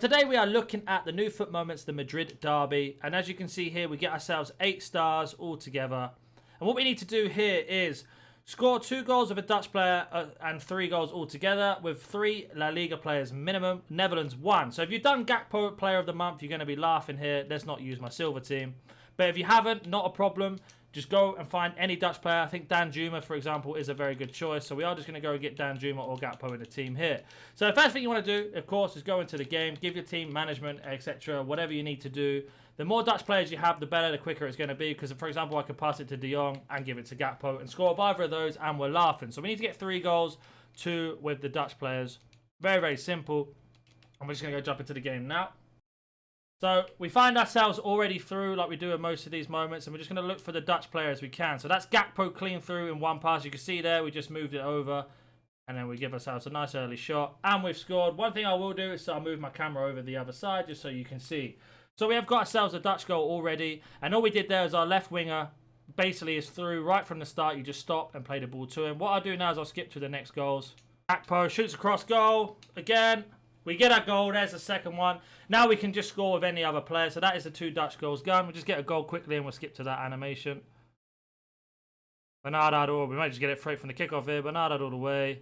today we are looking at the new foot moments, the Madrid derby. And as you can see here, we get ourselves 8 stars altogether. And what we need to do here is score 2 goals with a Dutch player and 3 goals altogether with 3 La Liga players minimum. Netherlands 1. So if you've done Gakpo Player of the Month, you're going to be laughing here. Let's not use my silver team. But if you haven't, not a problem. Just go and find any Dutch player. I think Dan Juma, for example, is a very good choice. So we are just going to go and get Dan Juma or Gakpo in the team here. So the first thing you want to do, of course, is go into the game, give your team management, etc., whatever you need to do. The more Dutch players you have, the better, the quicker it's going to be. Because, for example, I could pass it to De Jong and give it to Gakpo and score either of those, and we're laughing. So we need to get 3 goals, 2 with the Dutch players. Very, very simple. And we're just going to go jump into the game now. So we find ourselves already through like we do in most of these moments, and we're just going to look for the Dutch player as we can. So that's Gakpo clean through in one pass. You can see there, we just moved it over, and then we give ourselves a nice early shot, and we've scored. One thing I will do is I'll move my camera over the other side just so you can see. So we have got ourselves a Dutch goal already, and all we did there is our left winger basically is through right from the start. You just stop and play the ball to him. What I'll do now is I'll skip to the next goals. Gakpo shoots across goal again. We get our goal. There's the second one. Now we can just score with any other player. So that is the 2 Dutch goals gone. We'll just get a goal quickly and we'll skip to that animation. Bernardo, we might just get it straight from the kickoff here. Bernardo all the way.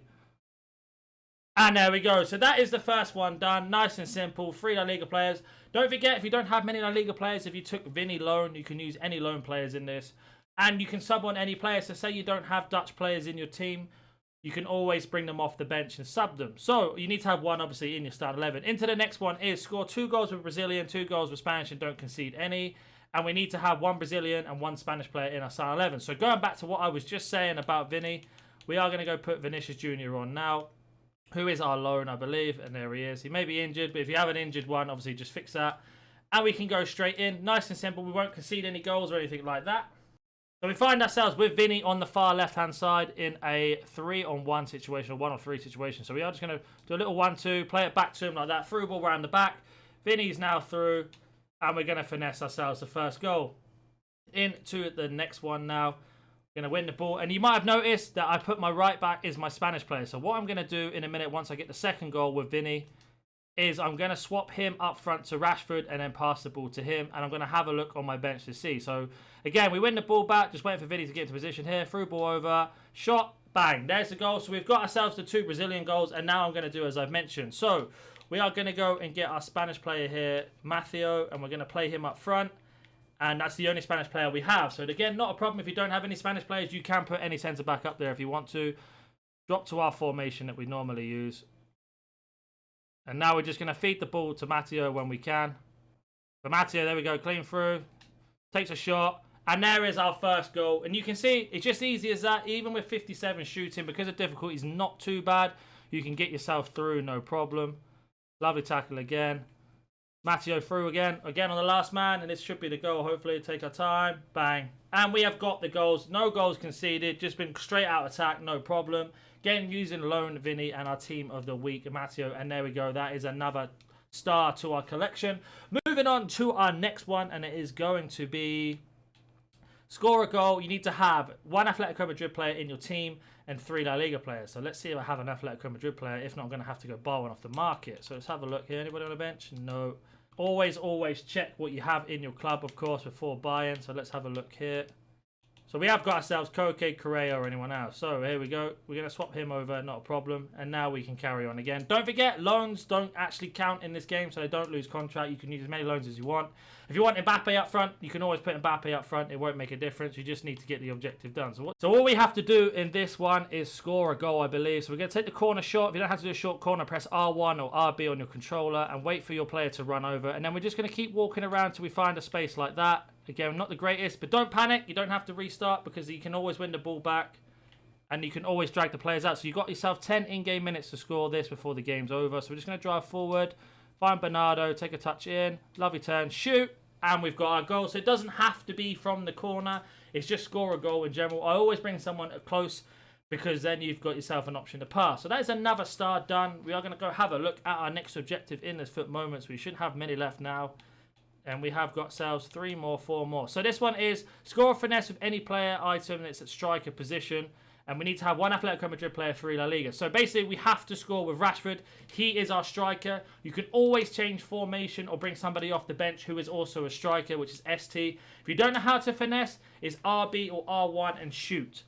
And there we go. So that is the first one done. Nice and simple. 3 La Liga players. Don't forget, if you don't have many La Liga players, if you took Vinny loan, you can use any loan players in this. And you can sub on any player. So say you don't have Dutch players in your team, you can always bring them off the bench and sub them. So you need to have one, obviously, in your start 11. Into the next one is score 2 goals with Brazilian, 2 goals with Spanish, and don't concede any. And we need to have 1 Brazilian and 1 Spanish player in our start 11. So going back to what I was just saying about Vinny, we are going to go put Vinicius Jr. on now, who is our loan, I believe. And there he is. He may be injured, but if you have an injured one, obviously just fix that. And we can go straight in. Nice and simple. We won't concede any goals or anything like that. So we find ourselves with Vinny on the far left-hand side in a 3-on-1 situation, or 1-on-3 situation. So we are just going to do a little 1-2, play it back to him like that, through ball around the back. Vinny's now through, and we're going to finesse ourselves the first goal. Into the next one now. We're going to win the ball. And you might have noticed that I put my right back is my Spanish player. So what I'm going to do in a minute, once I get the second goal with Vinny, is I'm going to swap him up front to Rashford and then pass the ball to him. And I'm going to have a look on my bench to see. So, again, we win the ball back. Just waiting for Vinny to get into position here. Through ball over. Shot. Bang. There's the goal. So, we've got ourselves the 2 Brazilian goals. And now I'm going to do as I've mentioned. So, we are going to go and get our Spanish player here, Matteo. And we're going to play him up front. And that's the only Spanish player we have. So, again, not a problem. If you don't have any Spanish players, you can put any centre back up there if you want to. Drop to our formation that we normally use. And now we're just going to feed the ball to Matteo when we can. For Matteo, there we go, clean through. Takes a shot. And there is our first goal. And you can see, it's just easy as that. Even with 57 shooting, because the difficulty is not too bad, you can get yourself through, no problem. Lovely tackle again. Matteo through again. Again on the last man. And this should be the goal. Hopefully, take our time. Bang. And we have got the goals. No goals conceded. Just been straight out attack, no problem. Again, using loan Vinny and our team of the week, Matteo. And there we go. That is another star to our collection. Moving on to our next one. And it is going to be score a goal. You need to have 1 Atletico Madrid player in your team and 3 La Liga players. So let's see if I have an Atletico Madrid player. If not, I'm going to have to go buy one off the market. So let's have a look here. Anybody on the bench? No. Always check what you have in your club, of course, before buying. So let's have a look here. So we have got ourselves Koke, Correa, or anyone else. So here we go. We're going to swap him over, not a problem. And now we can carry on again. Don't forget, loans don't actually count in this game, so they don't lose contract. You can use as many loans as you want. If you want Mbappe up front, you can always put Mbappe up front. It won't make a difference. You just need to get the objective done. So all we have to do in this one is score a goal, I believe. So we're going to take the corner shot. If you don't have to do a short corner, press R1 or RB on your controller and wait for your player to run over. And then we're just going to keep walking around till we find a space like that. Again, not the greatest, but don't panic. You don't have to restart because you can always win the ball back and you can always drag the players out. So you've got yourself 10 in-game minutes to score this before the game's over. So we're just going to drive forward, find Bernardo, take a touch in, lovely turn, shoot, and we've got our goal. So it doesn't have to be from the corner. It's just score a goal in general. I always bring someone close because then you've got yourself an option to pass. So that is another star done. We are going to go have a look at our next objective in this foot moments. We shouldn't have many left now. And we have got ourselves 3 more, 4 more. So this one is score a finesse with any player item that's at striker position. And we need to have 1 Atletico Madrid player, 3 La Liga. So basically, we have to score with Rashford. He is our striker. You can always change formation or bring somebody off the bench who is also a striker, which is ST. If you don't know how to finesse, it's RB or R1 and shoot.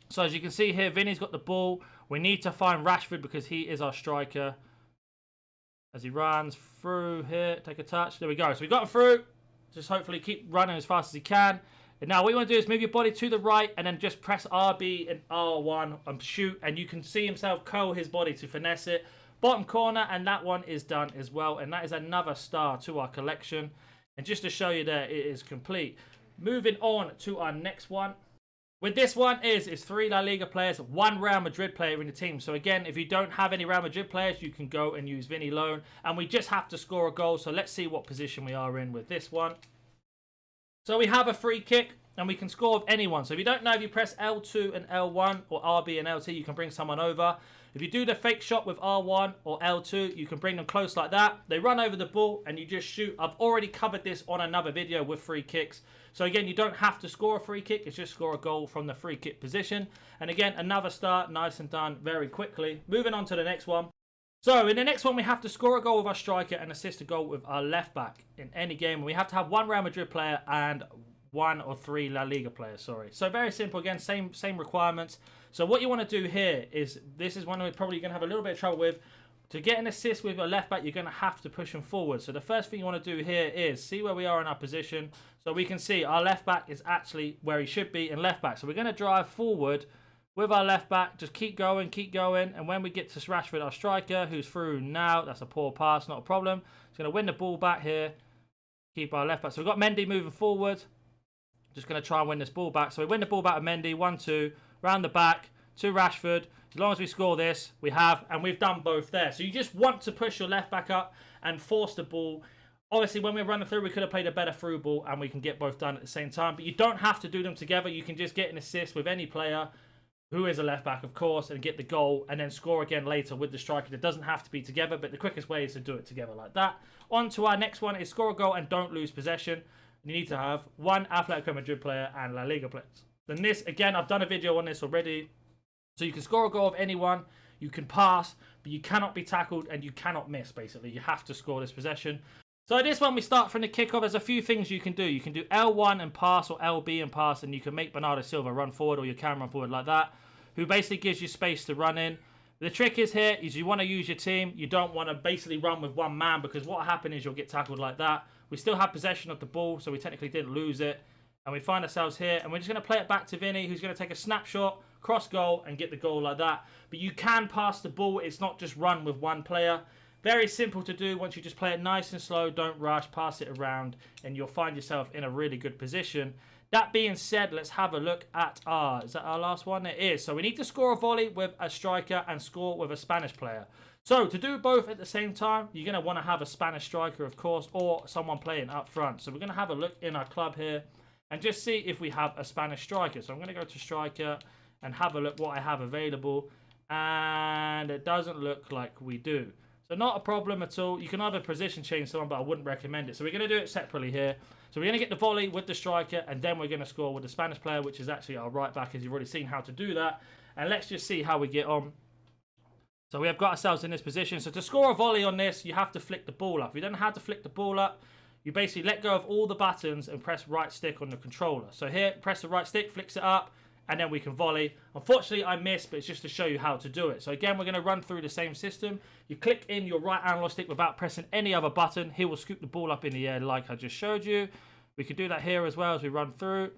So as you can see here, Vinny's got the ball. We need to find Rashford because he is our striker. As he runs through here, take a touch. There we go. So we got him through. Just hopefully keep running as fast as he can. And now what you want to do is move your body to the right and then just press RB and R1 and shoot. And you can see himself curl his body to finesse it. Bottom corner, and that one is done as well. And that is another star to our collection. And just to show you there, it is complete. Moving on to our next one. With this one is 3 La Liga players, 1 Real Madrid player in the team. So again, if you don't have any Real Madrid players, you can go and use Vinny Loan. And we just have to score a goal. So let's see what position we are in with this one. So we have a free kick and we can score with anyone. So if you don't know, if you press L2 and L1 or RB and LT, you can bring someone over. If you do the fake shot with R1 or L2, you can bring them close like that. They run over the ball and you just shoot. I've already covered this on another video with free kicks. So again, you don't have to score a free kick. It's just score a goal from the free kick position. And again, another start, nice and done very quickly. Moving on to the next one. So in the next one, we have to score a goal with our striker and assist a goal with our left back in any game. We have to have 1 Real Madrid player and 1 or 3 La Liga players, sorry. So very simple, again, same requirements. So what you want to do here is, this is one we're probably going to have a little bit of trouble with. To get an assist with your left back, you're going to have to push him forward. So the first thing you want to do here is see where we are in our position. So we can see our left back is actually where he should be in left back. So we're going to drive forward with our left back. Just keep going, keep going. And when we get to Rashford, our striker, who's through now, that's a poor pass, not a problem. He's going to win the ball back here. Keep our left back. So we've got Mendy moving forward. Just going to try and win this ball back. So we win the ball back with Mendy, 1-2, round the back to Rashford. As long as we score this, we have, and we've done both there. So you just want to push your left back up and force the ball. Obviously, when we're running through, we could have played a better through ball, and we can get both done at the same time. But you don't have to do them together. You can just get an assist with any player who is a left back, of course, and get the goal, and then score again later with the striker. It doesn't have to be together, but the quickest way is to do it together like that. On to our next one is score a goal and don't lose possession. You need to have 1 Atletico Madrid player and La Liga players. Then this, again, I've done a video on this already. So you can score a goal of anyone, you can pass, but you cannot be tackled and you cannot miss, basically. You have to score this possession. So this one, we start from the kickoff. There's a few things you can do. You can do L1 and pass or LB and pass, and you can make Bernardo Silva run forward, or you can run forward like that, who basically gives you space to run in. The trick is here is you want to use your team. You don't want to basically run with 1 man, because what will happen is you'll get tackled like that. We still have possession of the ball, so we technically didn't lose it. And we find ourselves here, and we're just going to play it back to Vinny, who's going to take a snapshot, cross goal, and get the goal like that. But you can pass the ball. It's not just run with 1 player. Very simple to do. Once you just play it nice and slow, don't rush, pass it around, and you'll find yourself in a really good position. That being said, let's have a look at is that our last one? It is. So we need to score a volley with a striker and score with a Spanish player. So to do both at the same time, you're going to want to have a Spanish striker, of course, or someone playing up front. So we're going to have a look in our club here and just see if we have a Spanish striker. So I'm going to go to striker and have a look what I have available. And it doesn't look like we do. So not a problem at all. You can either position change someone, but I wouldn't recommend it. So we're going to do it separately here. So we're going to get the volley with the striker, and then we're going to score with the Spanish player, which is actually our right back, as you've already seen how to do that. And let's just see how we get on. So we have got ourselves in this position. So to score a volley on this, you have to flick the ball up. If you don't know how to flick the ball up, you basically let go of all the buttons and press right stick on the controller. So here, press the right stick, flicks it up, and then we can volley. Unfortunately, I missed, but it's just to show you how to do it. So again, we're going to run through the same system. You click in your right analog stick without pressing any other button. He will scoop the ball up in the air like I just showed you. We can do that here as well as we run through.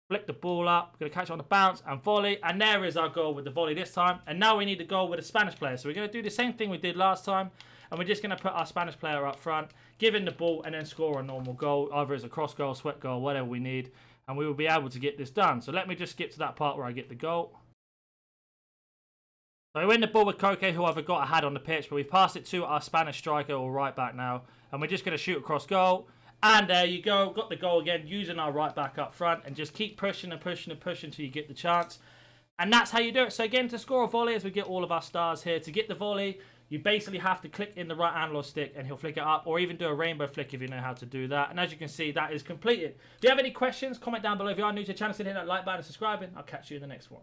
Flick the ball up. We're going to catch it on the bounce and volley. And there is our goal with the volley this time. And now we need to goal with a Spanish player. So we're going to do the same thing we did last time. And we're just going to put our Spanish player up front, give him the ball, and then score a normal goal. Either as a cross goal, sweat goal, whatever we need. And we will be able to get this done. So let me just skip to that part where I get the goal. So we win the ball with Koke, who I forgot I had on the pitch. But we've passed it to our Spanish striker or right back now. And we're just going to shoot across goal. And there you go. Got the goal again using our right back up front. And just keep pushing and pushing and pushing until you get the chance. And that's how you do it. So again, to score a volley, as we get all of our stars here. To get the volley, you basically have to click in the right analog stick and he'll flick it up, or even do a rainbow flick if you know how to do that. And as you can see, that is completed. If you have any questions, comment down below. If you are new to the channel, hit that like button and subscribing. I'll catch you in the next one.